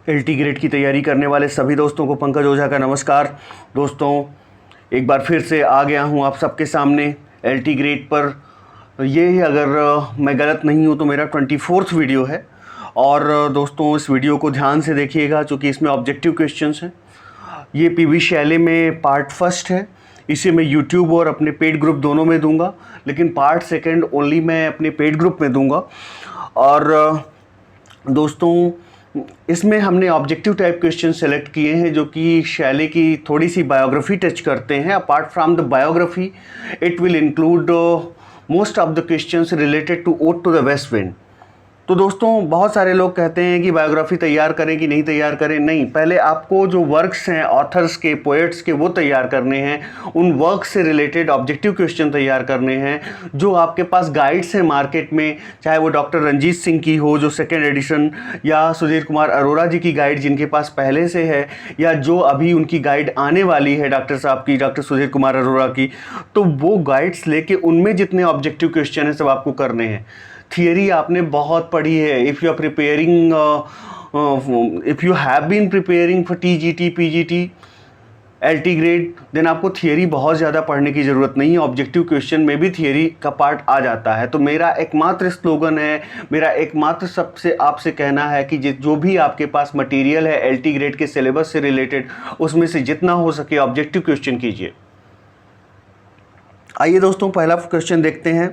LT grade की तैयारी करने वाले सभी दोस्तों को पंकज ओझा का नमस्कार। दोस्तों, एक बार फिर से आ गया हूं आप सबके सामने एलटी ग्रेड पर। ये अगर मैं गलत नहीं हूं तो मेरा 24th वीडियो है। और दोस्तों, इस वीडियो को ध्यान से देखिएगा क्योंकि इसमें ऑब्जेक्टिव क्वेश्चंस हैं। ये पीवी शैले में पार्ट फर्स्ट है। इसे मैं यूट्यूब और अपने पेड ग्रुप दोनों में दूंगा, लेकिन पार्ट सेकंड ओनली मैं अपने पेड ग्रुप में दूंगा। और दोस्तों, इसमें हमने ऑब्जेक्टिव टाइप क्वेश्चन सेलेक्ट किए हैं जो कि शैले की थोड़ी सी बायोग्राफी टच करते हैं। Apart from the biography, it will include most of the questions related to ode to the west wind. तो दोस्तों, बहुत सारे लोग कहते हैं कि बायोग्राफी तैयार करें कि नहीं तैयार करें। नहीं, पहले आपको जो वर्क्स हैं ऑथर्स के, पोएट्स के, वो तैयार करने हैं। उन वर्क से रिलेटेड ऑब्जेक्टिव क्वेश्चन तैयार करने हैं। जो आपके पास गाइड्स हैं मार्केट में, चाहे वो डॉक्टर रंजीत सिंह की हो जो सेकेंड एडिशन, या सुधीर कुमार अरोड़ा जी की गाइड जिनके पास पहले से है, या जो अभी उनकी गाइड आने वाली है डॉक्टर साहब की, डॉक्टर सुधीर कुमार अरोड़ा की, तो वो गाइड्स लेके उनमें जितने ऑब्जेक्टिव क्वेश्चन हैं सब आपको करने हैं। थियरी आपने बहुत पढ़ी है। If you are preparing, if you have been preparing for TGT, PGT, LT grade, देन आपको थियरी बहुत ज़्यादा पढ़ने की ज़रूरत नहीं है। ऑब्जेक्टिव क्वेश्चन में भी थियरी का पार्ट आ जाता है। तो मेरा एकमात्र स्लोगन है, मेरा एकमात्र सबसे आपसे कहना है कि जो भी आपके पास मटेरियल है एलटी ग्रेड के सिलेबस से रिलेटेड, उसमें से जितना हो सके ऑब्जेक्टिव क्वेश्चन कीजिए। आइए दोस्तों, पहला क्वेश्चन देखते हैं।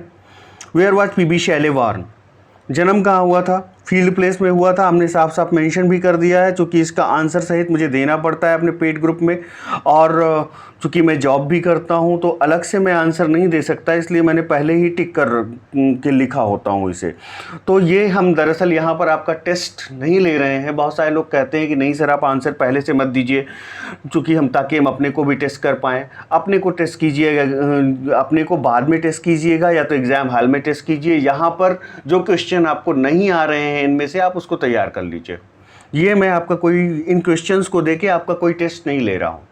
Where was P B Shelley born? जन्म कहाँ हुआ था? फील्ड प्लेस में हुआ था। हमने साफ साफ मेंशन भी कर दिया है, क्योंकि इसका आंसर सहित मुझे देना पड़ता है अपने पेड ग्रुप में। और चूँकि मैं जॉब भी करता हूं तो अलग से मैं आंसर नहीं दे सकता, इसलिए मैंने पहले ही टिक कर के लिखा होता हूं इसे। तो ये हम दरअसल यहाँ पर आपका टेस्ट नहीं ले रहे हैं। बहुत सारे लोग कहते हैं कि नहीं सर, आप आंसर पहले से मत दीजिए, चूँकि ताकि हम अपने को भी टेस्ट कर पाएँ। अपने को टेस्ट कीजिएगा, अपने को बाद में टेस्ट कीजिएगा या तो एग्ज़ाम हॉल में टेस्ट कीजिए। यहाँ पर जो क्वेश्चन आपको नहीं आ रहे हैं इनमें से आप उसको तैयार कर लीजिए। ये मैं आपका कोई इन क्वेश्चंस को देके आपका कोई टेस्ट नहीं ले रहा हूँ।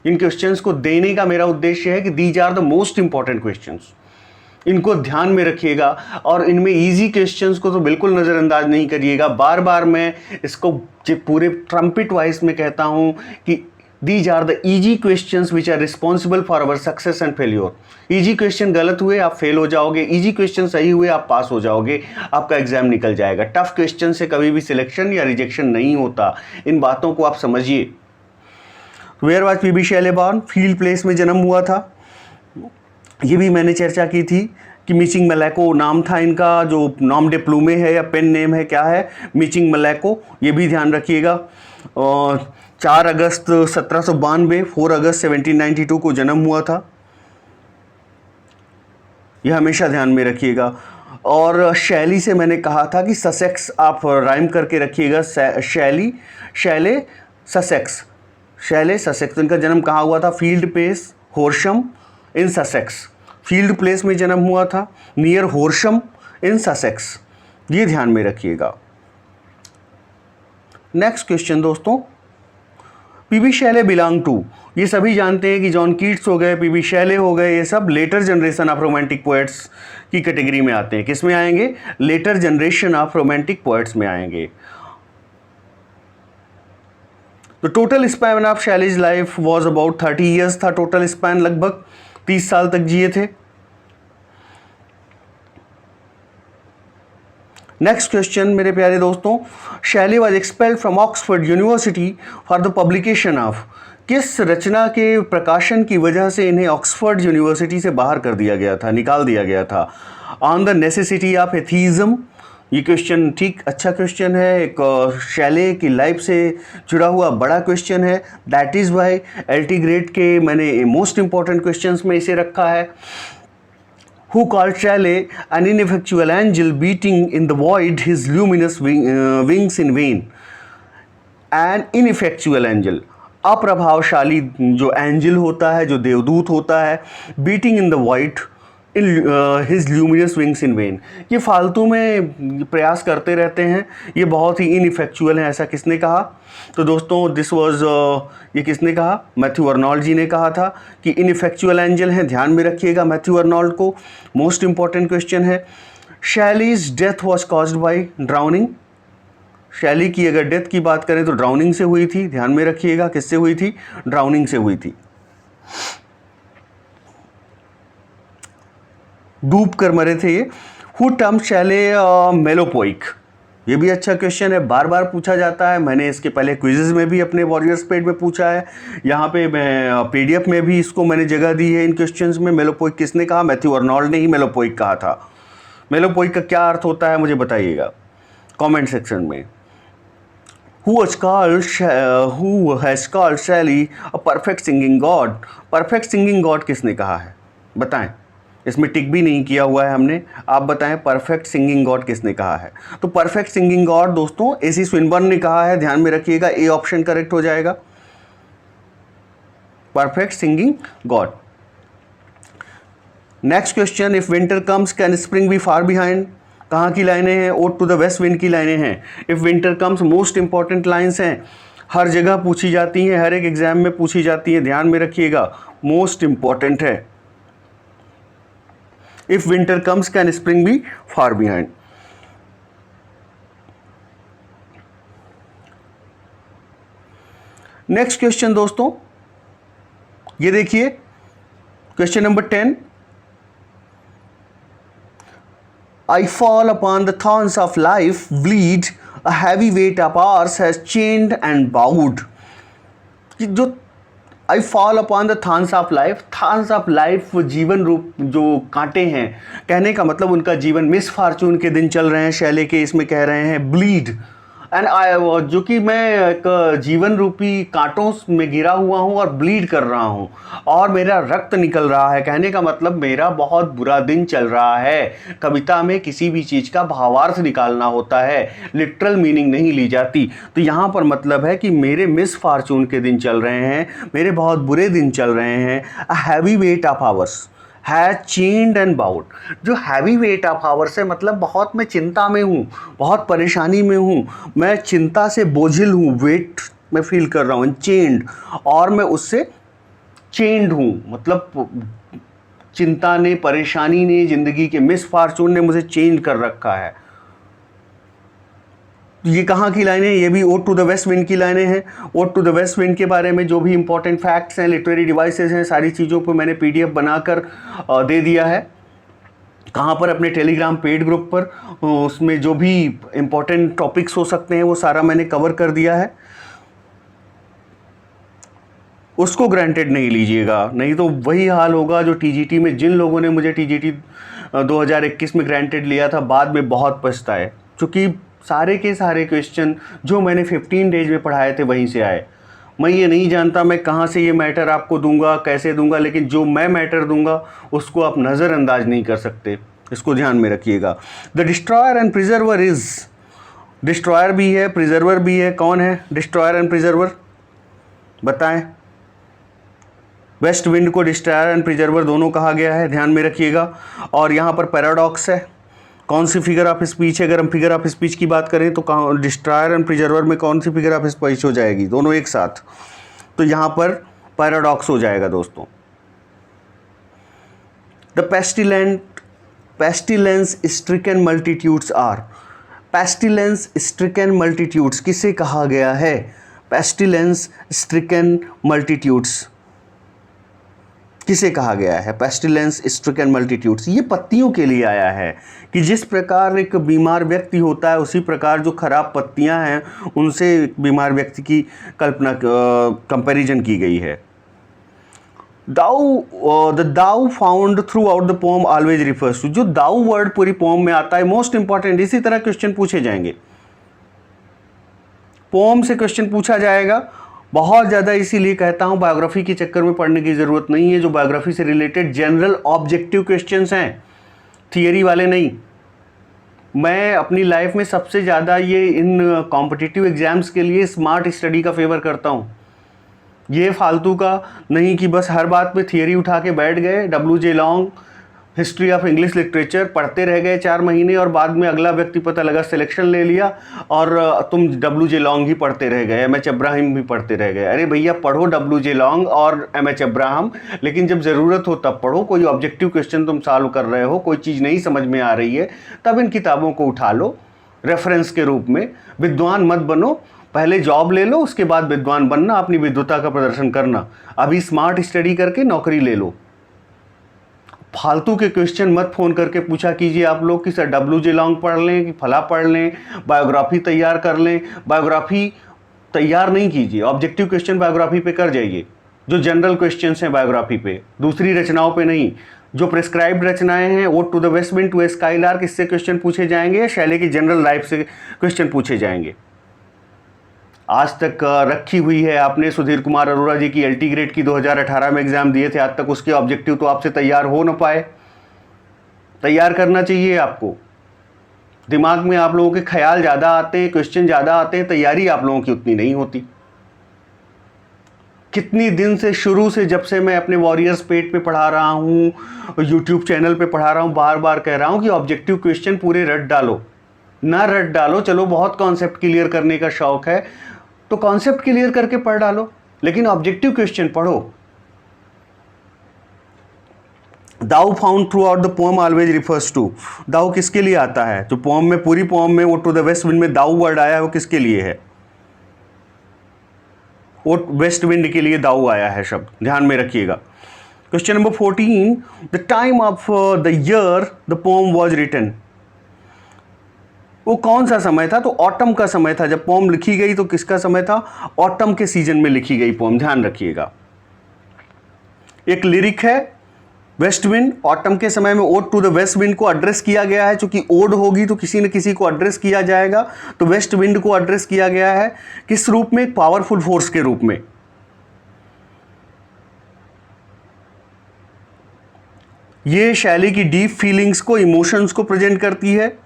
इन क्वेश्चंस को देने का मेरा उद्देश्य है कि these are the most important questions, इनको ध्यान में रखिएगा। और इनमें इजी क्वेश्चंस को तो बिल्कुल नज़रअंदाज नहीं करिएगा। बार बार मैं इसको पूरे ट्रम्पेट वॉइस में कहता हूँ कि these are the easy questions which are responsible for our success and failure. Easy question गलत हुए आप फेल हो जाओगे, ईजी क्वेश्चन सही हुए आप पास हो जाओगे, आपका एग्जाम निकल जाएगा। टफ क्वेश्चन से कभी भी सिलेक्शन या रिजेक्शन नहीं होता। इन बातों को आप समझिए। Where was P B Shelley born? Field Place में जन्म हुआ था। ये भी मैंने चर्चा की थी कि मिचिंग मलैको नाम था इनका, जो नॉम डे प्लूमे है या पेन नेम है, क्या है, मिचिंग मलैको। ये भी ध्यान रखिएगा। 4 अगस्त 1792, 4 अगस्त 1792 को जन्म हुआ था। यह हमेशा ध्यान में रखिएगा। और शैली से मैंने कहा था कि ससेक्स आप राइम करके रखिएगा। शैली, शैले, ससेक्स, शैले ससेक्स। इनका जन्म कहाँ हुआ था? फील्ड प्लेस, होर्शम इन ससेक्स। फील्ड प्लेस में जन्म हुआ था, नियर होर्शम इन ससेक्स। ये ध्यान में रखिएगा। नेक्स्ट क्वेश्चन दोस्तों, पीबी शैले बिलोंग टू, ये सभी जानते हैं कि जॉन कीट्स हो गए, पीबी शैले हो गए, ये सब later generation of romantic poets की कैटेगरी में आते हैं। किस में आएंगे? Later generation of romantic poets में आएंगे। तो total span of Shelley's life was about 30 years था। टोटल स्पैन लगभग 30 साल तक जिए थे। नेक्स्ट क्वेश्चन मेरे प्यारे दोस्तों, Shelley was expelled from Oxford university for the publication of, किस रचना के प्रकाशन की वजह से इन्हें ऑक्सफोर्ड यूनिवर्सिटी से बाहर कर दिया गया था, निकाल दिया गया था? On the necessity of atheism. ये क्वेश्चन ठीक अच्छा क्वेश्चन है, एक शैले की लाइफ से जुड़ा हुआ बड़ा क्वेश्चन है। That is why LT grade के मैंने मोस्ट इंपॉर्टेंट क्वेश्चंस में इसे रखा है। Who called Shelley an ineffectual angel beating in the void his luminous wings in vain? An ineffectual angel, अप्रभावशाली जो एंजल होता है, जो देवदूत होता है, beating in the void in his luminous wings in when, ये फालतू में प्रयास करते रहते हैं, ये बहुत ही इनइफेक्चुअल है। ऐसा किसने कहा? तो दोस्तों, दिस वाज, ये किसने कहा? मैथ्यू अर्नोल्ड जी ने कहा था कि इनइफेक्चुअल एंजल हैं। ध्यान में रखिएगा मैथ्यू अर्नोल्ड को। मोस्ट इंपॉर्टेंट क्वेश्चन है। Shelley's death was caused by drowning. शैली की अगर डेथ की बात करें तो ड्राउनिंग से हुई थी, ध्यान में रखिएगा, किससे हुई थी, ड्राउनिंग से हुई थी, डूब कर मरे थे ये। हु टर्म शैले मेलोपोइक, ये भी अच्छा क्वेश्चन है, बार बार पूछा जाता है, मैंने इसके पहले क्विजेज में भी अपने वॉरियर्स पेड में पूछा है, यहाँ पे मैं पीडीएफ में भी इसको मैंने जगह दी है इन क्वेश्चंस में। मेलोपोइक किसने कहा, मैथ्यू अर्नोल्ड ने ही मेलोपोइक कहा था। मेलोपोइक का क्या अर्थ होता है मुझे बताइएगा कमेंट सेक्शन में। Who has called Shelley a perfect singing god? Perfect singing God किसने कहा है बताएं, इसमें टिक भी नहीं किया हुआ है हमने, आप बताएं परफेक्ट सिंगिंग गॉड किसने कहा है। तो परफेक्ट सिंगिंग गॉड दोस्तों एसी स्विनबर्न ने कहा है, ध्यान में रखिएगा, ए ऑप्शन करेक्ट हो जाएगा, perfect singing god. Next question, if winter comes can spring be far behind, कहाँ की लाइनें हैं, ode to the west wind की लाइनें हैं। If winter comes most important lines हैं, हर जगह पूछी जाती हैं, हर एक एग्जाम में पूछी जाती हैं, ध्यान में रखिएगा, मोस्ट इंपॉर्टेंट है। If winter comes can spring be far behind. Next question दोस्तों ये देखिए, question number 10, I fall upon the thorns of life, bleed, a heavy weight of ours has chained and bowed। जो I fall upon the thorns of life, thorns of life जीवन रूप जो कांटे हैं, कहने का मतलब उनका जीवन मिस फॉर्चून के दिन चल रहे हैं, शैले के इसमें कह रहे हैं ब्लीड एंड जो कि मैं एक जीवन रूपी कांटों में गिरा हुआ हूँ और ब्लीड कर रहा हूँ और मेरा रक्त निकल रहा है, कहने का मतलब मेरा बहुत बुरा दिन चल रहा है। कविता में किसी भी चीज़ का भावार्थ निकालना होता है, लिटरल मीनिंग नहीं ली जाती। तो यहाँ पर मतलब है कि मेरे मिस फॉर्चून के दिन चल रहे हैं, मेरे बहुत बुरे दिन चल रहे हैं। A heavy weight of hours has chained and bowed, जो हैवी वेट ऑफ आवर्स है मतलब बहुत मैं चिंता में हूँ, बहुत परेशानी में हूँ, मैं चिंता से बोझिल हूँ, वेट मैं फील कर रहा हूँ, चेन्ड, और मैं उससे चेन्ड हूँ, मतलब चिंता ने, परेशानी ने, ज़िंदगी के मिस फॉर्चून ने मुझे चेंज कर रखा है। ये कहाँ की लाइनें, ये भी ode to the west wind की लाइनें हैं। Ode to the west wind के बारे में जो भी इंपॉर्टेंट फैक्ट्स हैं, लिटरेरी डिवाइसेस हैं, सारी चीज़ों पर मैंने पीडीएफ बनाकर दे दिया है। कहाँ पर, अपने टेलीग्राम पेड ग्रुप पर, उसमें जो भी इंपॉर्टेंट टॉपिक्स हो सकते हैं वो सारा मैंने कवर कर दिया है, उसको ग्रांटेड नहीं लीजिएगा, नहीं तो वही हाल होगा जो टीजीटी में, जिन लोगों ने मुझे टीजीटी 2021 में ग्रांटेड लिया था बाद में बहुत पछताए, क्योंकि सारे के सारे क्वेश्चन जो मैंने 15 डेज में पढ़ाए थे वहीं से आए। मैं ये नहीं जानता मैं कहाँ से ये मैटर आपको दूंगा, कैसे दूंगा, लेकिन जो मैं मैटर दूंगा उसको आप नज़रअंदाज नहीं कर सकते, इसको ध्यान में रखिएगा। The destroyer and preserver is, destroyer भी है, प्रिजर्वर भी है, कौन है डिस्ट्रॉयर एंड प्रिजर्वर बताएं। वेस्ट विंड को डिस्ट्रॉयर एंड प्रिजर्वर दोनों कहा गया है, ध्यान में रखिएगा। और यहाँ पर पैराडॉक्स है, कौन सी फिगर ऑफ स्पीच है, अगर हम फिगर ऑफ स्पीच की बात करें तो डिस्ट्रॉयर एंड प्रिजर्वर में कौन सी फिगर ऑफ स्पीच हो जाएगी, दोनों एक साथ, तो यहाँ पर पैराडॉक्स हो जाएगा दोस्तों। The pestilence stricken multitudes are, pestilence stricken multitudes किसे कहा गया है, पेस्टिलेंस स्ट्रिकन मल्टीट्यूड्स किसे कहा गया है, पेस्टिलेंस स्ट्रिकन मल्टीट्यूड्स। ये पत्तियों के लिए आया है कि जिस प्रकार एक बीमार व्यक्ति होता है उसी प्रकार जो खराब पत्तियां हैं उनसे बीमार व्यक्ति की कल्पना, कंपैरिजन की गई है। The thou found throughout the poem always refers to, जो दाउ वर्ड पूरी पोम में आता है, मोस्ट इंपॉर्टेंट, इसी तरह क्वेश्चन पूछे जाएंगे, पोम से क्वेश्चन पूछा जाएगा बहुत ज़्यादा, इसीलिए कहता हूँ बायोग्राफी के चक्कर में पढ़ने की ज़रूरत नहीं है। जो बायोग्राफी से रिलेटेड जनरल ऑब्जेक्टिव क्वेश्चंस हैं, थियरी वाले नहीं। मैं अपनी लाइफ में सबसे ज़्यादा ये इन कॉम्पिटिटिव एग्ज़ाम्स के लिए स्मार्ट स्टडी का फेवर करता हूँ, ये फालतू का नहीं कि बस हर बात पे थियरी उठा के बैठ गए। WJ long history of English literature पढ़ते रह गए 4 महीने और बाद में अगला व्यक्ति पता लगा सिलेक्शन ले लिया और तुम WJ लॉन्ग ही पढ़ते रह गए, MH अब्राहम भी पढ़ते रह गए। अरे भैया पढ़ो WJ लॉन्ग और MH अब्राहम, लेकिन जब ज़रूरत हो तब पढ़ो। कोई ऑब्जेक्टिव क्वेश्चन तुम सॉल्व कर रहे हो, कोई चीज़ नहीं समझ में आ रही है, तब इन किताबों को उठा लो, रेफरेंस के रूप में। विद्वान मत बनो, पहले जॉब ले लो, उसके बाद विद्वान बनना, अपनी विद्वता का प्रदर्शन करना। अभी स्मार्ट स्टडी करके नौकरी ले लो। फालतू के क्वेश्चन मत फ़ोन करके पूछा कीजिए आप लोग कि सर WJ लॉन्ग पढ़ लें कि फला पढ़ लें, बायोग्राफी तैयार कर लें। बायोग्राफी तैयार नहीं कीजिए, ऑब्जेक्टिव क्वेश्चन बायोग्राफी पे कर जाइए, जो जनरल क्वेश्चंस हैं बायोग्राफी पे, दूसरी रचनाओं पे नहीं। जो प्रिस्क्राइब्ड रचनाएं हैं, ode to the west wind, to a skylark, इससे क्वेश्चन पूछे जाएंगे, या शैले की जनरल लाइफ से क्वेश्चन पूछे जाएंगे। आज तक रखी हुई है आपने सुधीर कुमार अरोड़ा जी की LT ग्रेड की 2018 में एग्जाम दिए थे, आज तक उसके ऑब्जेक्टिव तो आपसे तैयार हो ना पाए। तैयार करना चाहिए आपको। दिमाग में आप लोगों के ख्याल ज़्यादा आते हैं, क्वेश्चन ज़्यादा आते हैं, तैयारी आप लोगों की उतनी नहीं होती। कितनी दिन से, शुरू से, जब से मैं अपने वॉरियर्स पेट पे पढ़ा रहा हूँ, यूट्यूब चैनल पे पढ़ा रहा हूँ, बार बार कह रहा हूँ कि ऑब्जेक्टिव क्वेश्चन पूरे रट डालो। ना रट डालो, चलो बहुत कॉन्सेप्ट क्लियर करने का शौक है तो कॉन्सेप्ट क्लियर करके पढ़ डालो, लेकिन ऑब्जेक्टिव क्वेश्चन पढ़ो। Thou found throughout the poem always refers to. Thou किसके लिए आता है? जो पोएम में, पूरी पोएम में वो टू द वेस्ट विंड में दाउ वर्ड आया है, वो किसके लिए है? वो वेस्ट विंड के लिए दाउ आया है शब्द, ध्यान में रखिएगा। Question number 14, the time of the year the poem was written. वो कौन सा समय था? तो ऑटम का समय था जब पोएम लिखी गई। तो किसका समय था? ऑटम के सीजन में लिखी गई पोएम, ध्यान रखिएगा। एक लिरिक है वेस्ट विंड, ऑटम के समय में ode to the west wind को एड्रेस किया गया है। चूंकि ओड होगी तो किसी न किसी को एड्रेस किया जाएगा, तो वेस्ट विंड को एड्रेस किया गया है किस रूप में? एक पावरफुल फोर्स के रूप में। ये शैली की डीप फीलिंग्स को, इमोशंस को प्रेजेंट करती है।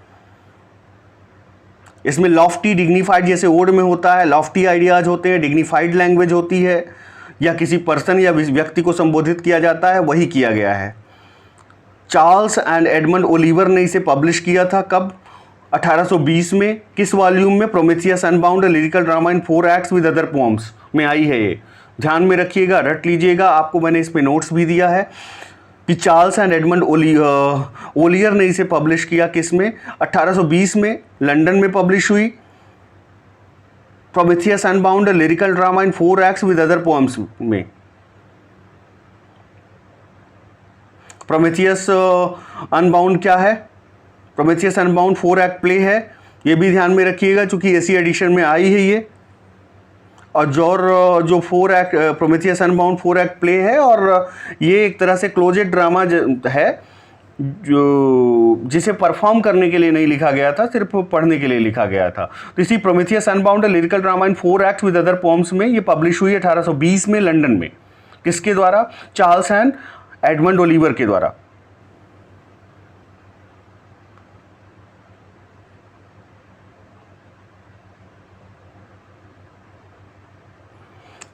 इसमें लॉफ्टी, डिग्निफाइड, जैसे ओड में होता है, लॉफ्टी आइडियाज होते हैं, डिग्निफाइड लैंग्वेज होती है, या किसी पर्सन या व्यक्ति को संबोधित किया जाता है, वही किया गया है। चार्ल्स एंड एडमंड ओलिवर ने इसे पब्लिश किया था। कब? 1820 में। किस वॉल्यूम में? Prometheus unbound, lyrical drama in 4 acts with other poems में आई है ये। ध्यान में रखिएगा, रट लीजिएगा। आपको मैंने इस पे नोट्स भी दिया है कि चार्ल्स एंड एडमंड ओलियर ने इसे पब्लिश किया। किस में? 1820 में लंदन में पब्लिश हुई। Prometheus unbound, lyrical drama in 4 acts with other poems में। प्रोमेथियस अनबाउंड क्या है? प्रोमेथियस अनबाउंड 4 एक्ट प्ले है, ये भी ध्यान में रखिएगा चूंकि एसी एडिशन में आई है ये। और जो 4 act Prometheus unbound 4 act play है, और ये एक तरह से क्लोजेड ड्रामा है जो जिसे परफॉर्म करने के लिए नहीं लिखा गया था, सिर्फ पढ़ने के लिए लिखा गया था। तो इसी Prometheus unbound lyrical drama in 4 acts with other poems में ये पब्लिश हुई 1820 में लंदन में। किसके द्वारा? चार्ल्स एंड एडमंड ओलिवर के द्वारा।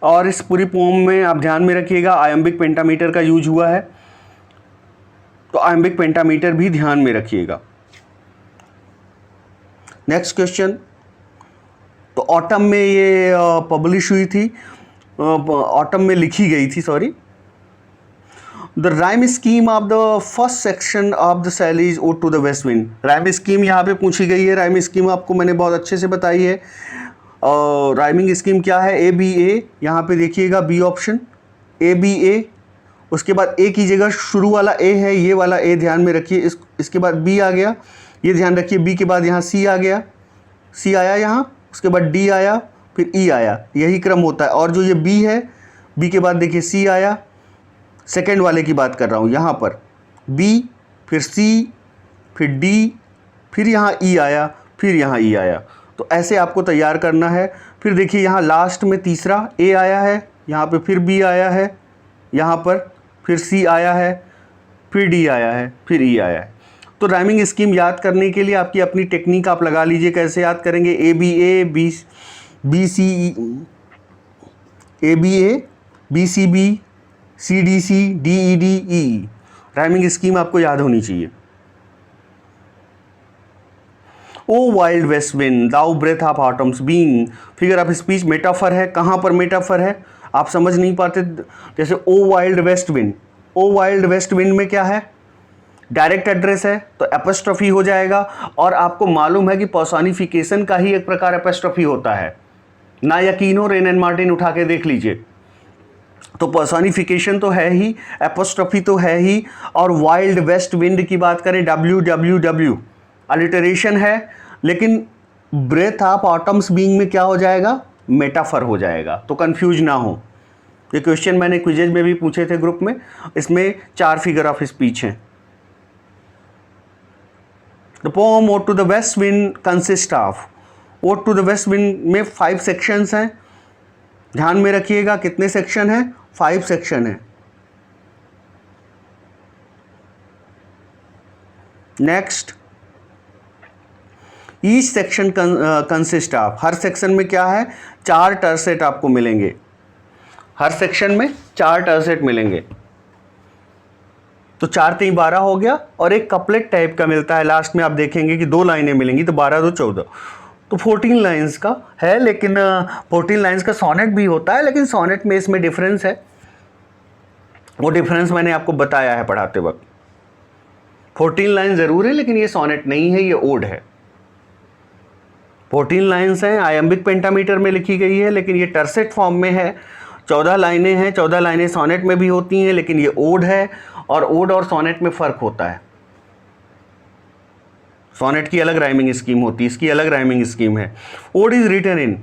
और इस पूरी पोएम में आप ध्यान में रखिएगा आयम्बिक पेंटामीटर का यूज हुआ है, तो आयम्बिक पेंटामीटर भी ध्यान में रखिएगा। नेक्स्ट क्वेश्चन, तो ऑटम में ये पब्लिश हुई थी, ऑटम में लिखी गई थी, sorry. The rhyme scheme of the first section of the Shelley's ode to the west wind. Rhyme scheme यहाँ पे पूछी गई है। राइम स्कीम आपको मैंने बहुत अच्छे से बताई है। राइमिंग स्कीम क्या है? ABA, यहाँ पे देखिएगा बी ऑप्शन, ABA। उसके बाद ए की जगह शुरू वाला ए है, ये वाला ए ध्यान में रखिए। इसके बाद बी आ गया, ये ध्यान रखिए। बी के बाद यहाँ सी आ गया, सी आया यहाँ, उसके बाद डी आया, फिर ई आया, यही क्रम होता है। और जो ये बी है, बी के बाद देखिए सी आया, सेकेंड वाले की बात कर रहा हूँ, यहाँ पर बी, फिर सी, फिर डी, फिर यहाँ ई आया, फिर यहाँ ई आया। तो ऐसे आपको तैयार करना है। फिर देखिए यहाँ लास्ट में तीसरा ए आया है, यहाँ पे फिर बी आया है, यहाँ पर फिर सी आया है, फिर डी आया है, फिर ई आया है। तो राइमिंग स्कीम याद करने के लिए आपकी अपनी टेक्निक आप लगा लीजिए। कैसे याद करेंगे? ABA, BCE, ABA, BCB, CDC, DED, EE। Rhyming scheme आपको याद होनी चाहिए। O wild west wind, thou breath of autumn's being, figure of speech metaphor है। कहाँ पर मेटाफर है आप समझ नहीं पाते। जैसे ओ वाइल्ड वेस्ट विंड, ओ वाइल्ड वेस्ट विंड में क्या है? डायरेक्ट एड्रेस है तो एपोस्ट्रोफी हो जाएगा, और आपको मालूम है कि पर्सोनिफिकेशन का ही एक प्रकार एपोस्ट्रोफी होता है, ना यकीन हो रेन एंड मार्टिन उठा के देख लीजिए। तो पर्सोनिफिकेशन तो है ही, एपोस्ट्रोफी तो है ही, और वाइल्ड वेस्ट विंड की बात करें WWW अलिटरेशन है, लेकिन ब्रेथ ऑफ ऑटम्स बीइंग में क्या हो जाएगा, मेटाफर हो जाएगा। तो कंफ्यूज ना हो, ये क्वेश्चन मैंने क्विजेज में भी पूछे थे ग्रुप में, इसमें 4 फिगर ऑफ स्पीच हैं। The poem ode to the west wind consist of, ode to the west wind में 5 सेक्शंस हैं, ध्यान में रखिएगा कितने सेक्शन हैं, 5 सेक्शन है। Next, each section consist of, her section में क्या है, 4 टर्सेट आपको मिलेंगे, हर सेक्शन में 4 टर्सेट मिलेंगे। तो 4 3 12 हो गया, और एक कपलेट टाइप का मिलता है लास्ट में, आप देखेंगे कि 2 लाइनें मिलेंगी, तो 12 2 14, तो 14 लाइंस का है। लेकिन 14 लाइंस का सोनेट भी होता है, लेकिन सोनेट में इसमें डिफरेंस है, वो डिफरेंस मैंने आपको बताया है पढ़ाते वक्त। 14 लाइन ज़रूर है, लेकिन ये सोनेट नहीं है, ये ओड है। 14 लाइंस हैं, आयम्बिक पेंटामीटर में लिखी गई है, लेकिन ये टर्सेट फॉर्म में है। 14 लाइनें हैं, 14 लाइनें सोनेट में भी होती हैं, लेकिन ये ओड है, और ओड और सोनेट में फ़र्क होता है। सोनेट की अलग राइमिंग स्कीम होती है, इसकी अलग राइमिंग स्कीम है। Ode is written in,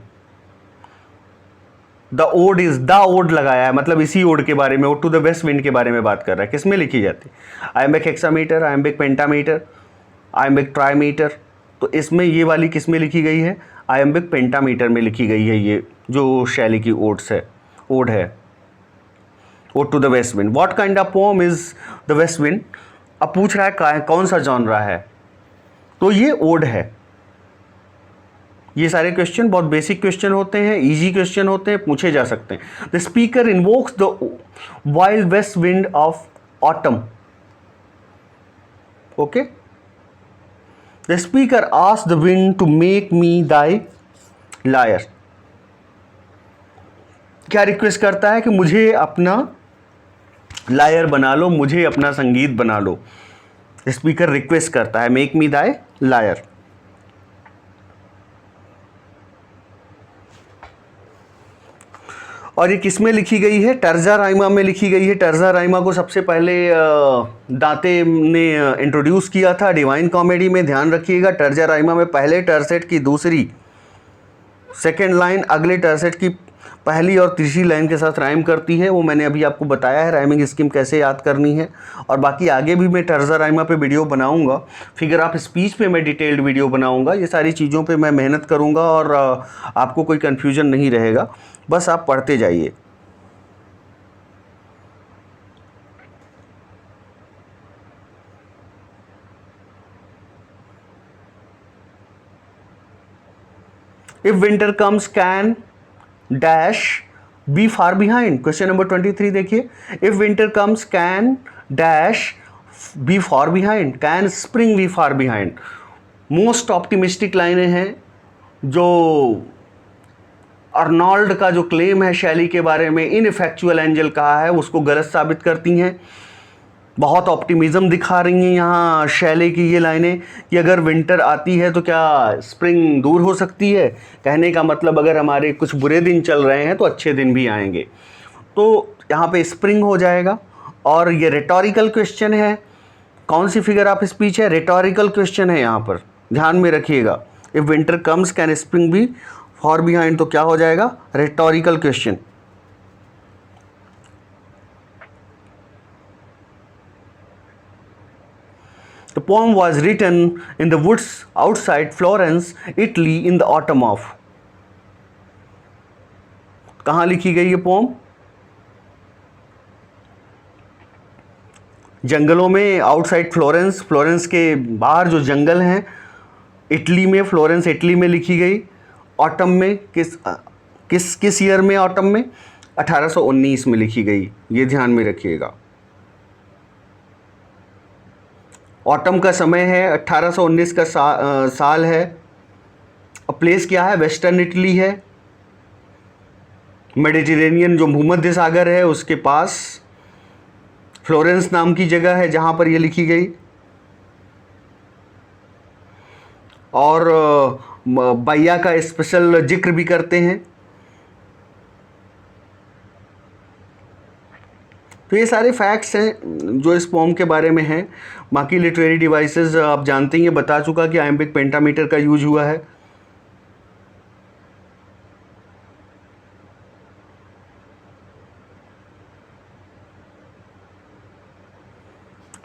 the ode is, the ode लगाया है, मतलब इसी ओड के बारे में, ode to the west wind के बारे में बात कर रहा है। किस में लिखी जाती है, iambic hexameter, iambic pentameter, iambic trimeter. तो इसमें ये वाली किस में लिखी गई है, आयम्बिक पेंटामीटर में लिखी गई है, ये जो शैली की ओड्स है, ओड है, ode to the west wind. What kind of poem is the west wind, अब पूछ रहा है कौन सा जॉनरा है, तो ये ओड है। ये सारे क्वेश्चन बहुत बेसिक क्वेश्चन होते हैं, इजी क्वेश्चन होते हैं, पूछे जा सकते हैं। The speaker invokes the wild west wind of autumn, okay. The speaker asked the wind to make me thy lyre, क्या रिक्वेस्ट करता है कि मुझे अपना लायर बना लो, मुझे अपना संगीत बना लो। स्पीकर रिक्वेस्ट करता है, मेक मी दाई लायर। और ये किस में लिखी गई है, टर्जा राइमा में लिखी गई है। टर्जा राइमा को सबसे पहले दांते ने इंट्रोड्यूस किया था डिवाइन कॉमेडी में, ध्यान रखिएगा। टर्जा राइमा में पहले टर्सेट की दूसरी सेकेंड लाइन अगले टर्सेट की पहली और तीसरी लाइन के साथ राइम करती है, वो मैंने अभी आपको बताया है राइमिंग स्कीम कैसे याद करनी है। और बाकी आगे भी मैं टर्जा राइमा पे वीडियो बनाऊंगा, फिगर ऑफ स्पीच पे मैं डिटेल्ड वीडियो बनाऊंगा, ये सारी चीज़ों पे मैं मेहनत करूंगा, और आपको कोई कन्फ्यूजन नहीं रहेगा, बस आप पढ़ते जाइए। If winter comes can dash be far behind, question number 23 देखिए। If winter comes can dash be far behind, can spring be far behind. Most optimistic लाइनें हैं, जो अर्नोल्ड का जो क्लेम है शैली के बारे में, इनफैक्चुअल एंजल कहा है, उसको गलत साबित करती हैं। बहुत ऑप्टिमिज्म दिखा रही हैं यहाँ शैली की ये लाइनें कि अगर विंटर आती है तो क्या स्प्रिंग दूर हो सकती है। कहने का मतलब अगर हमारे कुछ बुरे दिन चल रहे हैं तो अच्छे दिन भी आएंगे, तो यहाँ पे स्प्रिंग हो जाएगा। और ये रेटोरिकल क्वेश्चन है, कौन सी फिगर ऑफ स्पीच है, रेटोरिकल क्वेश्चन है, यहाँ पर ध्यान में रखिएगा। If winter comes can spring be far behind, तो क्या हो जाएगा, rhetorical question. The poem was written in the woods outside Florence, Italy in the autumn of, कहाँ लिखी गई ये पोम, जंगलों में, आउटसाइड फ्लोरेंस, फ्लोरेंस के बाहर जो जंगल हैं, इटली में, फ्लोरेंस इटली में लिखी गई। ऑटम में, किस ईयर में, ऑटम में 1819 में लिखी गई, ये ध्यान में रखिएगा। ऑटम का समय है, 1819 का साल है। प्लेस क्या है, वेस्टर्न इटली है, मेडिटेरेनियन जो भूमध्य सागर है उसके पास फ्लोरेंस नाम की जगह है जहाँ पर ये लिखी गई। और बैया का स्पेशल जिक्र भी करते हैं। तो ये सारे फैक्ट्स हैं जो इस पोम के बारे में हैं। बाकी लिटरेरी डिवाइसेस आप जानते ही हैं, बता चुका कि आयम्बिक पेंटामीटर का यूज हुआ है।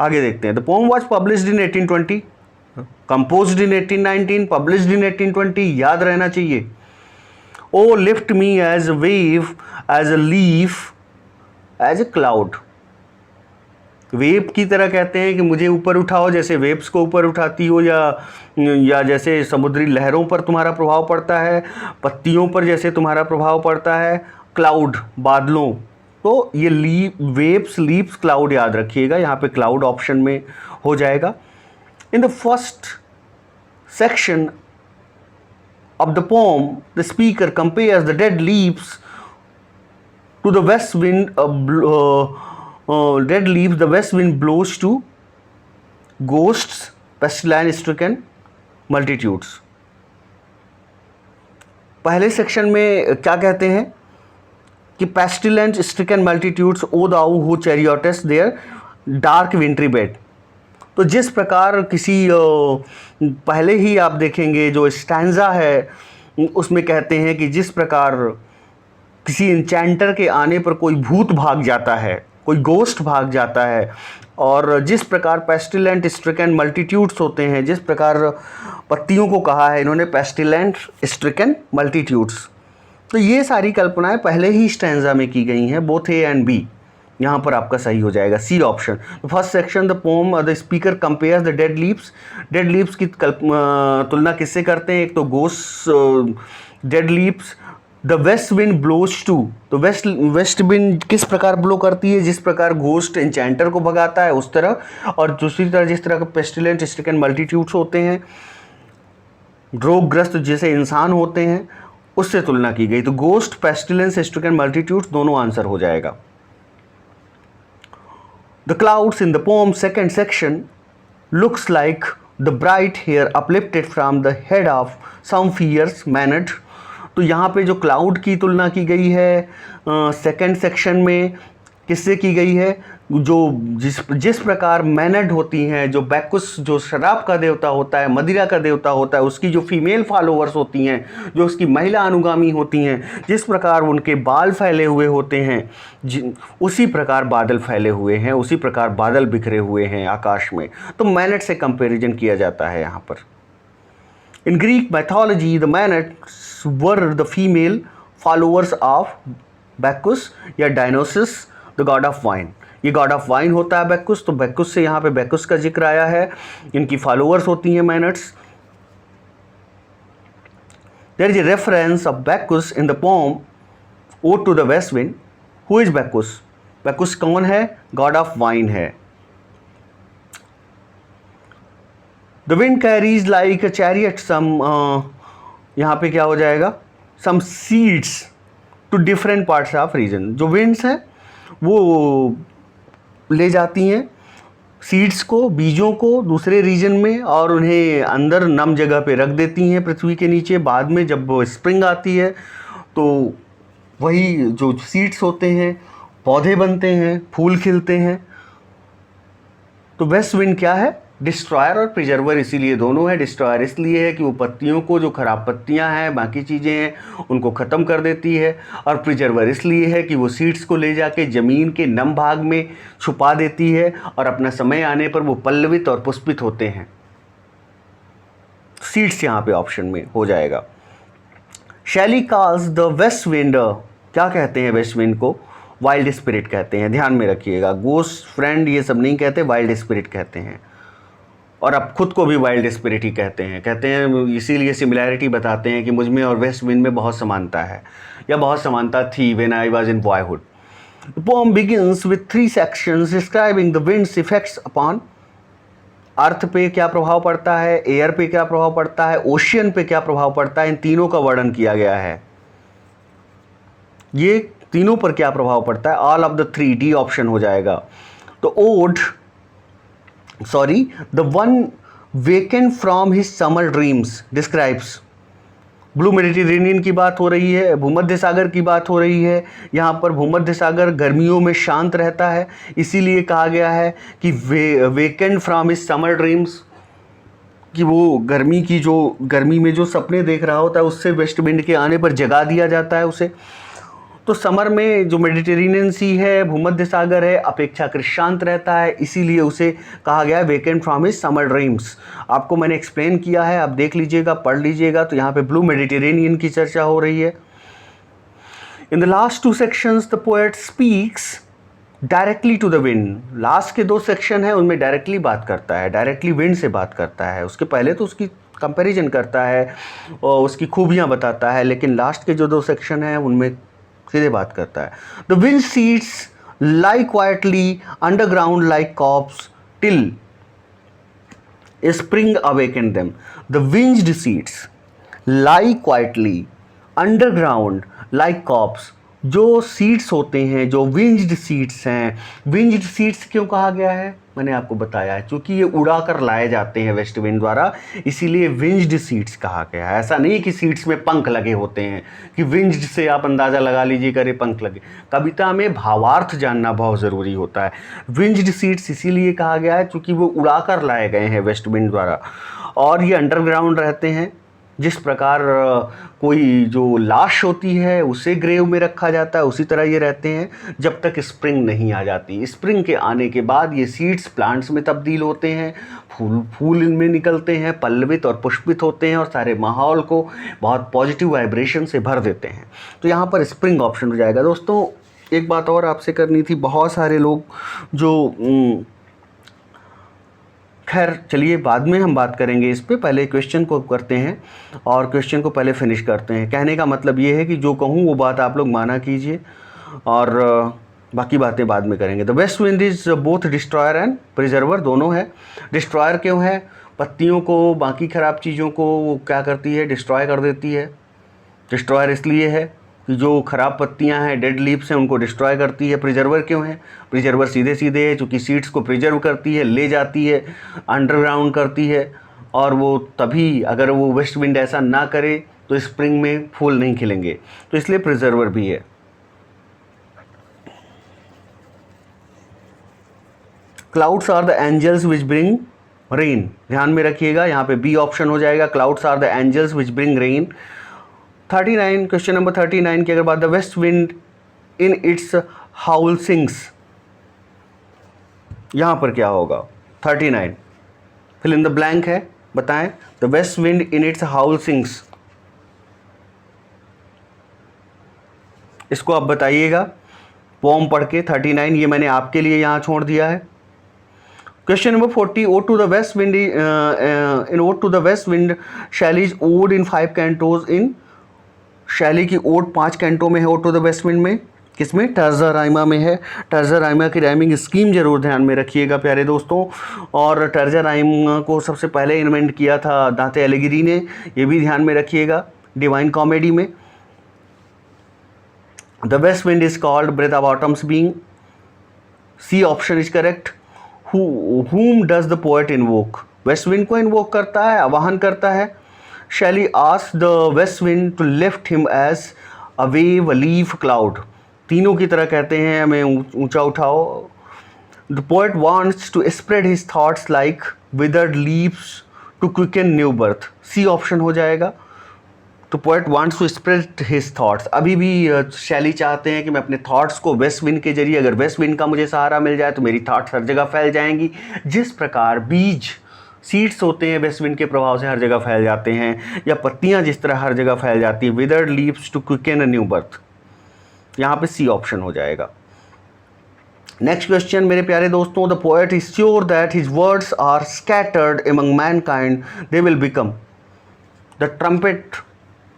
आगे देखते हैं। The poem was published in 1820, composed in 1819, published in 1820। याद रहना चाहिए। O lift me as a wave, as a leaf, as a cloud. Wave की तरह कहते हैं कि मुझे ऊपर उठाओ, जैसे वेव्स को ऊपर उठाती हो, या जैसे समुद्री लहरों पर तुम्हारा प्रभाव पड़ता है, पत्तियों पर जैसे तुम्हारा प्रभाव पड़ता है, क्लाउड बादलों। तो ये वेव्स, लीव्स, क्लाउड याद रखिएगा, यहाँ पे क्लाउड ऑप्शन में हो जाएगा। In the first section of the poem, the speaker compares the dead leaves to the west wind. Dead leaves, the west wind blows to ghosts, pestilence-stricken multitudes. पहले section में क्या कहते हैं कि pestilence-stricken multitudes, O thou who chariotest their dark wintry bed. तो जिस प्रकार किसी पहले ही आप देखेंगे जो स्टैंजा है उसमें कहते हैं कि जिस प्रकार किसी इंचेंटर के आने पर कोई भूत भाग जाता है, कोई गोस्ट भाग जाता है, और जिस प्रकार पेस्टिलेंट स्ट्रिकन मल्टीट्यूड्स होते हैं, जिस प्रकार पत्तियों को कहा है इन्होंने पेस्टिलेंट स्ट्रिकन मल्टीट्यूड्स। तो ये सारी कल्पनाएं पहले ही स्टैंजा में की गई हैं, बोथ ए एंड बी। यहाँ पर आपका सही हो जाएगा C option. First section, the poem the speaker compares the dead leaves. Dead leaves की तुलना किससे करते हैं? एक तो ghost, dead leaves. The west wind blows to, तो वेस्ट विंड किस प्रकार ब्लो करती है? जिस प्रकार घोस्ट एंचेंटर को भगाता है उस तरह, और दूसरी तरह जिस तरह के पेस्टिलेंट स्ट्रिकन मल्टीट्यूड्स होते हैं, रोगग्रस्त जैसे इंसान होते हैं, उससे तुलना की गई। तो गोस्ट, पेस्टिलेंस, स्ट्रिकन मल्टीट्यूड्स दोनों आंसर हो जाएगा। The clouds in the poem's second section looks like the bright hair uplifted from the head of some fierce maned। तो यहाँ पे जो क्लाउड की तुलना की गई है सेकंड सेक्शन में किससे की गई है? जो जिस प्रकार मैनड होती हैं, जो बैकुस जो शराब का देवता होता है, मदिरा का देवता होता है, उसकी जो फीमेल फॉलोअर्स होती हैं, जो उसकी महिला अनुगामी होती हैं, जिस प्रकार उनके बाल फैले हुए होते हैं, उसी प्रकार बादल फैले हुए हैं, उसी प्रकार बादल बिखरे हुए हैं आकाश में। तो मैनड से कंपैरिजन किया जाता है यहाँ पर। In Greek mythology the maenads were the female followers of Bacchus या Dionysus the god of wine. ये गॉड ऑफ वाइन होता है बैकुस, तो बैकुस से यहाँ पे बैकुस का जिक्र आया है। इनकी फॉलोअर्स होती हैं maenads. There is a reference of Bacchus in the poem ode to the west wind. Who is Bacchus? Bacchus कौन है? गॉड ऑफ वाइन है। The wind carries like a chariot some, यहाँ पे क्या हो जाएगा? Some seeds to different parts of region. जो winds हैं वो ले जाती हैं सीड्स को, बीजों को दूसरे रीजन में, और उन्हें अंदर नम जगह पे रख देती हैं पृथ्वी के नीचे। बाद में जब स्प्रिंग आती है तो वही जो सीड्स होते हैं पौधे बनते हैं, फूल खिलते हैं। तो वेस्ट विंड क्या है? डिस्ट्रॉयर और प्रिजर्वर, इसीलिए दोनों है। डिस्ट्रॉयर इसलिए है कि वो पत्तियों को, जो खराब पत्तियां हैं, बाकी चीज़ें हैं, उनको ख़त्म कर देती है। और प्रिजर्वर इसलिए है कि वो सीड्स को ले जाके ज़मीन के नम भाग में छुपा देती है, और अपना समय आने पर वो पल्लवित और पुष्पित होते हैं। सीड्स यहाँ पे ऑप्शन में हो जाएगा। शैली कॉल्स द वेस्ट विंड, क्या कहते हैं वेस्ट विंड को? वाइल्ड स्पिरिट कहते हैं। ध्यान में रखिएगा, गोस्ट, फ्रेंड ये सब नहीं कहते, वाइल्ड स्पिरिट कहते हैं। और अब खुद को भी वाइल्ड स्पिरिट ही कहते हैं। इसीलिए सिमिलैरिटी बताते हैं कि मुझ में और वेस्ट विंड में बहुत समानता है, या बहुत समानता थी when I was in boyhood. The poem begins with 3 sections describing the winds effects upon earth पे क्या प्रभाव पड़ता है, एयर पे क्या प्रभाव पड़ता है, ओशियन पे क्या प्रभाव पड़ता है। इन तीनों का वर्णन किया गया है। ये तीनों पर क्या प्रभाव पड़ता है? All of the 3, D option हो जाएगा। तो ode, sorry, the one wakened from his summer dreams describes. Blue Mediterranean की बात हो रही है, भूमध्य सागर की बात हो रही है। यहाँ पर भूमध्य सागर गर्मियों में शांत रहता है, इसीलिए कहा गया है कि weekend from his summer dreams, कि वो गर्मी में जो सपने देख रहा होता है उससे वेस्ट विंड के आने पर जगा दिया जाता है उसे। तो समर में जो मेडिटेरेनियन सी है, भूमध्य सागर है, अपेक्षाकृत शांत रहता है, इसीलिए उसे कहा गया है weekend from his summer dreams. आपको मैंने एक्सप्लेन किया है, आप देख लीजिएगा, पढ़ लीजिएगा। तो यहाँ पे ब्लू मेडिटेरेनियन की चर्चा हो रही है। In the last two sections the poet speaks directly to the wind. Last के 2 सेक्शन है उनमें डायरेक्टली बात करता है, डायरेक्टली विंड से बात करता है। उसके पहले तो उसकी कंपैरिजन करता है और उसकी खूबियाँ बताता है, लेकिन लास्ट के जो 2 सेक्शन हैं उनमें सीधे बात करता है। The wind seeds lie quietly underground like corpse till spring awaken them. The wind seeds lie quietly underground like corpse. जो सीड्स होते हैं, जो विंज्ड सीड्स हैं, विंज्ड सीड्स क्यों कहा गया है मैंने आपको बताया है, क्योंकि ये उड़ा कर लाए जाते हैं वेस्ट विंड द्वारा, इसीलिए विंज्ड सीड्स कहा गया है। ऐसा नहीं कि सीड्स में पंख लगे होते हैं कि विंज्ड से आप अंदाज़ा लगा लीजिए करे पंख लगे। कविता में भावार्थ जानना बहुत ज़रूरी होता है। विंज्ड सीड्स इसीलिए कहा गया है क्योंकि वो उड़ा कर लाए गए हैं वेस्ट विंड द्वारा, और ये अंडरग्राउंड रहते हैं। जिस प्रकार कोई जो लाश होती है उसे ग्रेव में रखा जाता है, उसी तरह ये रहते हैं जब तक स्प्रिंग नहीं आ जाती। स्प्रिंग के आने के बाद ये सीड्स प्लांट्स में तब्दील होते हैं, फूल इनमें निकलते हैं, पल्लवित और पुष्पित होते हैं और सारे माहौल को बहुत पॉजिटिव वाइब्रेशन से भर देते हैं। तो यहाँ पर स्प्रिंग ऑप्शन हो जाएगा। दोस्तों एक बात और आपसे करनी थी, बहुत सारे लोग जो खैर चलिए बाद में हम बात करेंगे इस पे, पहले क्वेश्चन को करते हैं और क्वेश्चन को पहले फिनिश करते हैं। कहने का मतलब ये है कि जो कहूँ वो बात आप लोग माना कीजिए और बाकी बातें बाद में करेंगे। The west wind is both destroyer and preserver, दोनों है। डिस्ट्रॉयर क्यों है? पत्तियों को, बाकी ख़राब चीज़ों को वो क्या करती है, डिस्ट्रॉय कर देती है। डिस्ट्रॉयर इसलिए है कि जो ख़राब पत्तियां हैं, डेड लीव्स हैं, उनको डिस्ट्रॉय करती है। प्रिजर्वर क्यों है? प्रिजर्वर सीधे सीधे है, चूँकि सीड्स को प्रिजर्व करती है, ले जाती है, अंडरग्राउंड करती है, और वो तभी अगर वो वेस्ट विंड ऐसा ना करे तो स्प्रिंग में फूल नहीं खिलेंगे, तो इसलिए प्रिजर्वर भी है। Clouds are the angels which bring rain, ध्यान में रखिएगा, यहाँ पे बी ऑप्शन हो जाएगा। Clouds are the angels which bring rain. 39, question number 39 की अगर बात, the west wind in its howl sings, यहाँ पर क्या होगा? 39 फिल इन द ब्लैंक है, बताएं। The west wind in its howl sings, इसको आप बताइएगा पोम पढ़ के। 39 ये मैंने आपके लिए यहाँ छोड़ दिया है। Question number 40, ode to the west wind, in ode to the west wind Shelley's ode in 5 cantos in, Shelley की ओड 5 कैंटों में है। Ode to the west wind में किसमें? टर्जा राइमा में है। टर्जा राइमा की राइमिंग स्कीम जरूर ध्यान में रखिएगा प्यारे दोस्तों। और टर्जा राइम को सबसे पहले इन्वेंट किया था दांते एलिगिरी ने, ये भी ध्यान में रखिएगा डिवाइन कॉमेडी में। The west wind is called breath of autumn's being, C option is correct. whom does the poet invoke? West wind को इन्वोक करता है, आवाहन करता है। Shelley asked the west wind to lift him as a wave, a leaf, cloud. तीनों की तरह कहते हैं हमें ऊंचा उठाओ। The poet wants to spread his thoughts like withered leaves to quicken new birth. C option हो जाएगा। तो poet wants to spread his thoughts, अभी भी शैली चाहते हैं कि मैं अपने थॉट्स को वेस्ट विंड के जरिए, अगर वेस्ट विंड का मुझे सहारा मिल जाए तो मेरी थॉट्स हर जगह फैल जाएंगी। जिस प्रकार बीज, सीड्स होते हैं वेस्ट विंड के प्रभाव से हर जगह फैल जाते हैं, या पत्तियां जिस तरह हर जगह फैल जाती हैं। Withered leaves to quicken a new birth, यहाँ पे सी ऑप्शन हो जाएगा। नेक्स्ट क्वेश्चन मेरे प्यारे दोस्तों, the poet is sure that his words are scattered among mankind, they will become the trumpet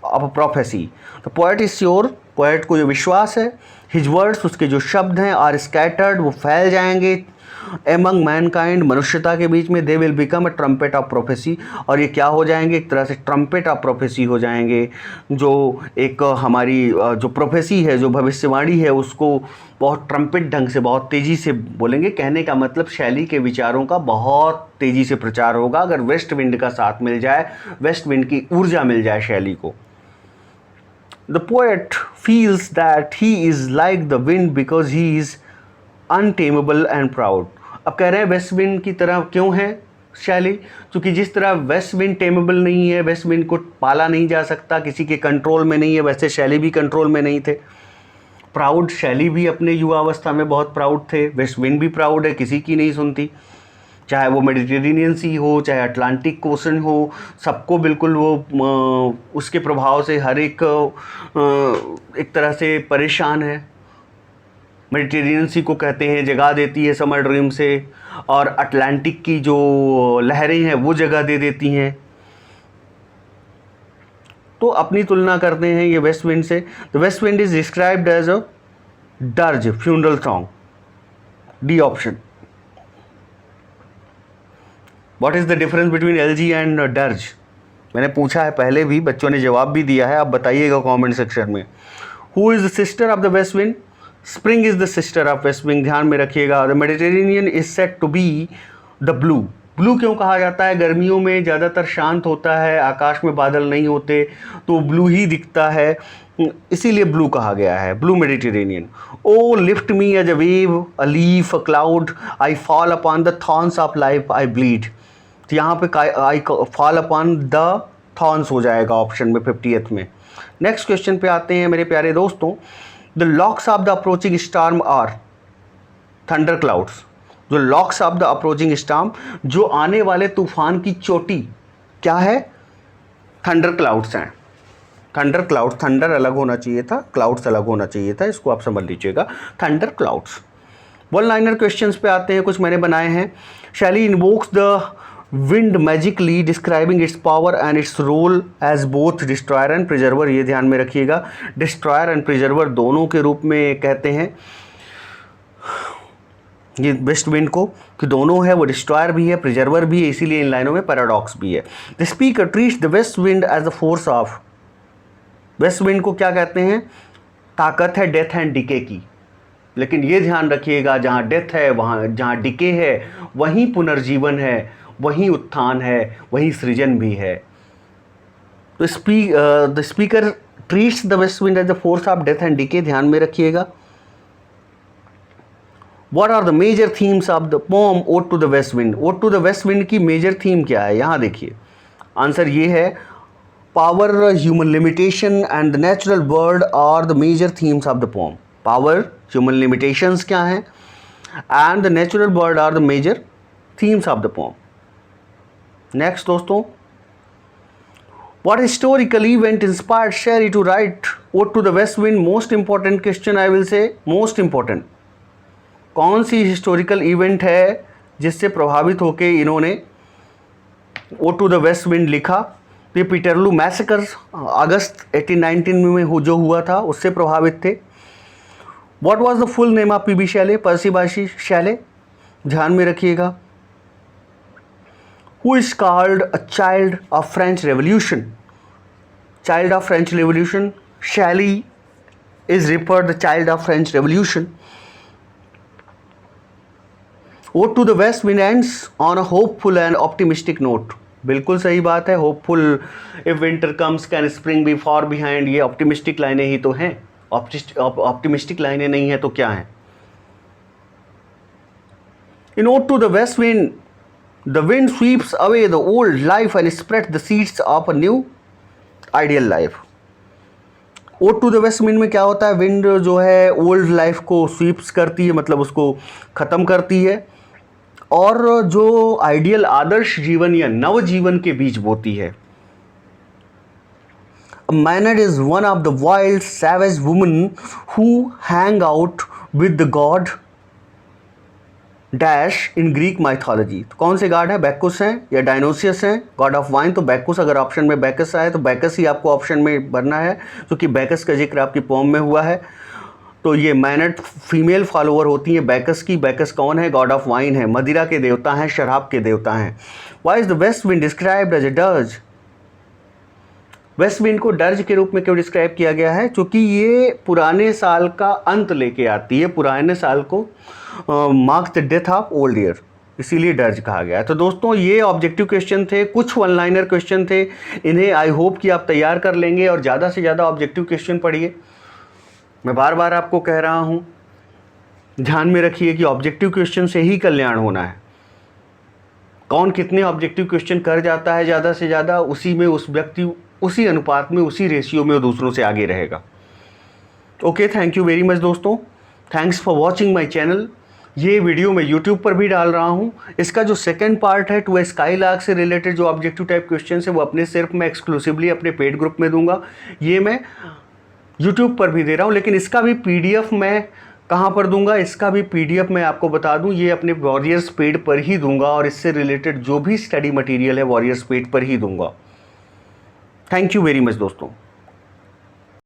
of a prophecy. The poet is sure, poet को जो विश्वास है, हिज वर्ड्स, उसके जो शब्द हैं, आर स्कैटर्ड, वो फैल जाएंगे, एमंग मैनकाइंड, मनुष्यता के बीच में, दे will become a trumpet of prophecy, और ये क्या हो जाएंगे, एक तरह से ट्रम्पेट ऑफ प्रोफेसी हो जाएंगे, जो एक हमारी जो प्रोफेसी है, जो भविष्यवाणी है, उसको बहुत ट्रम्पेट ढंग से, बहुत तेज़ी से बोलेंगे। कहने का मतलब शैली के विचारों का बहुत तेज़ी से प्रचार होगा अगर वेस्ट विंड का साथ मिल जाए, वेस्ट विंड की ऊर्जा मिल जाए शैली को। The poet feels that he is like the wind because he is untamable and proud. अब कह रहे हैं वेस्ट विंड की तरह क्यों है शैली, क्योंकि जिस तरह वेस्ट विंड टेमेबल नहीं है, वेस्ट विंड को पाला नहीं जा सकता, किसी के कंट्रोल में नहीं है, वैसे शैली भी कंट्रोल में नहीं थे। प्राउड, शैली भी अपने युवावस्था में बहुत प्राउड थे, वेस्ट विंड भी प्राउड है, किसी की नहीं सुनती, चाहे वो मेडिटेरेनियन सी हो, चाहे अटलांटिक ओशन हो, सबको बिल्कुल वो उसके प्रभाव से हर एक तरह से परेशान है। मेडिटेरेनियन सी को कहते हैं जगा देती है समर ड्रीम से, और अटलांटिक की जो लहरें हैं वो जगह दे देती हैं। तो अपनी तुलना करते हैं ये वेस्ट विंड से। The west wind is described as a dirge funeral song, D option. What is the difference between elegy and dirge? मैंने पूछा है पहले भी, बच्चों ने जवाब भी दिया है, आप बताइएगा कमेंट सेक्शन में। Who is the sister of the west wind? Spring is the sister of west wind, ध्यान में रखिएगा। The Mediterranean is set to be the blue. Blue क्यों कहा जाता है? गर्मियों में ज़्यादातर शांत होता है, आकाश में बादल नहीं होते, तो ब्लू ही दिखता है, इसीलिए ब्लू कहा गया है, blue Mediterranean. O lift me as a wave, a leaf, a cloud, I fall upon the thorns of life, I bleed. तो यहाँ पे I fall upon the thorns हो जाएगा ऑप्शन में 50th में। नेक्स्ट क्वेश्चन पे आते हैं मेरे प्यारे दोस्तों। The locks of the approaching storm are thunder clouds. जो locks of the approaching storm, जो आने वाले तूफान की चोटी क्या है? थंडर क्लाउड्स हैं। थंडर क्लाउड्स, थंडर अलग होना चाहिए था, क्लाउड्स अलग होना चाहिए था, इसको आप समझ लीजिएगा, thunder clouds. One liner questions पे आते हैं, कुछ मैंने बनाए हैं। Shelley invokes the wind magically describing its power and its role as both destroyer and preserver. ये ध्यान में रखिएगा, डिस्ट्रॉयर एंड प्रिजर्वर दोनों के रूप में कहते हैं ये वेस्ट विंड को, कि दोनों है, वो डिस्ट्रॉयर भी है, प्रिजर्वर भी है, इसीलिए इन लाइनों में पैराडॉक्स भी है। The speaker treats the west wind as the force of. West wind को क्या कहते हैं? ताकत है डेथ एंड डिके की, लेकिन ये ध्यान रखिएगा जहाँ डेथ है, वहाँ जहाँ डिके है, वहीं पुनर्जीवन है, वहीं उत्थान है, वहीं सृजन भी है। तो the speaker treats the west wind as the force of death and decay, ध्यान में रखिएगा। What are the major themes of the poem Ode to the West Wind? Ode to the West Wind की major theme क्या है? यहाँ देखिए, answer ये है, power, human limitation and the natural world are the major themes of the poem. Power, human limitations क्या हैं, and the natural world are the major themes of the poem. Next दोस्तों, what historical event inspired Shelley to write Ode to the West Wind? Most important question, I will say, most important। कौन सी historical event है जिससे प्रभावित होकर इन्होंने ode to the west wind लिखा? तो ये पीटरलू मैसेकर अगस्त 1819 में जो हुआ था उससे प्रभावित थे। What was the full name of PB Shelley? Percy Bysshe Shelley, ध्यान में रखिएगा। Who is called a child of French revolution? Child of French revolution, Shelley is referred the child of French revolution. Ode to the West Wind ends on a hopeful and optimistic note। बिल्कुल सही बात है, hopeful, if winter comes can spring be far behind, ये optimistic लाइनें ही तो हैं। Optimistic लाइनें नहीं है तो क्या है? In Ode to the West Wind, the wind sweeps away the old life and spreads the seeds of a new ideal life। Ode to the west wind में क्या होता है? विंड जो है ओल्ड लाइफ को स्वीप्स करती है, मतलब उसको ख़त्म करती है, और जो आइडियल आदर्श जीवन या नव जीवन के बीच बोती है। A Maenad is one of the wild savage women who hang out with the god dash in Greek mythology. तो कौन से गॉड है? बैकुस हैं या डायनोसियस हैं, गॉड ऑफ वाइन? तो बैकुस, अगर ऑप्शन में बैकस आए तो बैकस ही आपको ऑप्शन में भरना है, क्योंकि बैकस का जिक्र आपकी पोम में हुआ है। तो ये मैनट फीमेल फॉलोअर होती हैं बैकस की। बैकस कौन है? गॉड ऑफ वाइन है, मदिरा के देवता हैं, शराब के देवता हैं। Why is the west wind described as a dirge? West wind को डर्ज के रूप में क्यों डिस्क्राइब किया गया है? क्योंकि ये पुराने साल का अंत लेके आती है, पुराने साल को marks the death of old year, इसीलिए डर्ज कहा गया है। तो दोस्तों ये ऑब्जेक्टिव क्वेश्चन थे, कुछ वन लाइनर क्वेश्चन थे, इन्हें आई होप कि आप तैयार कर लेंगे और ज़्यादा से ज़्यादा ऑब्जेक्टिव क्वेश्चन पढ़िए। मैं बार बार आपको कह रहा हूँ, ध्यान में रखिए कि ऑब्जेक्टिव क्वेश्चन से ही कल्याण होना है। कौन कितने ऑब्जेक्टिव क्वेश्चन कर जाता है ज़्यादा से ज़्यादा, उसी में उस व्यक्ति उसी अनुपात में, उसी रेशियो में वो दूसरों से आगे रहेगा। Okay, thank you very much दोस्तों, thanks for watching my channel. ये वीडियो मैं यूट्यूब पर भी डाल रहा हूँ। इसका जो सेकंड पार्ट है टू ए स्काईलार्क से रिलेटेड जो ऑब्जेक्टिव टाइप क्वेश्चन है वो अपने सिर्फ मैं एक्सक्लूसिवली अपने पेड ग्रुप में दूंगा। ये मैं यूट्यूब पर भी दे रहा हूँ, लेकिन इसका भी PDF मैं कहाँ पर दूंगा, इसका भी PDF मैं आपको बता दूं, ये अपने वॉरियर्स पेड पर ही दूंगा और इससे रिलेटेड जो भी स्टडी मटेरियल है वॉरियर्स पेड पर ही दूंगा। थैंक यू वेरी मच दोस्तों।